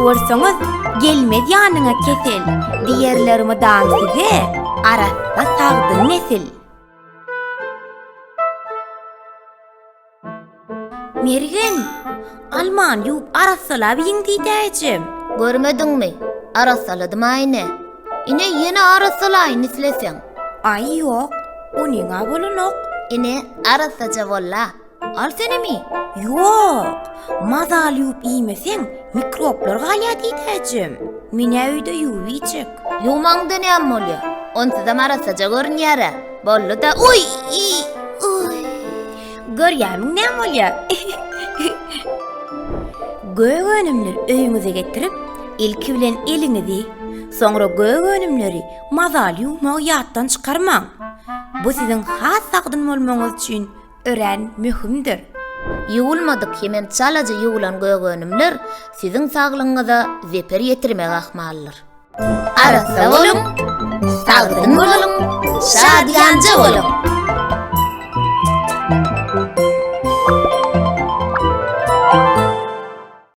görseňiz gelmez ýanyňa kesel. Diýerlerimi daň size arasda sagdyň nesil. Mergen, alman ýup arassalap ýiň diýdäjim. Görmediňmi? Arassaladım aýne. Ine ýene arassalaýyn isleseň. Ay ýok, onuňa bolanok. Ine arassaja bolla. Al senemi? Ýok, mazal ýup iýmeseň mikroplar galýa diýdäjim. Mine öýde ýuwýjek. Ýumaňda näme bolýar? Onsuzam arassaja görünýär. Bollu da uy! Görýämiň näme bolýar? Gögönümler öýüňize getirip, ilki bilen eliňizi, soňra gögönümleri mazal ýuwmagy ýatdan çykarmaň. Bu siziň has sagdyn bolmaňyz üçin ören mühimdir. Ýuwulmadyk hemen çalaja ýuwulan gögönümler siziň saglygyňyza zeper ýetirmek ahmaldyr. Arassa bolun, sagdyn bolun, şadýanja bolun.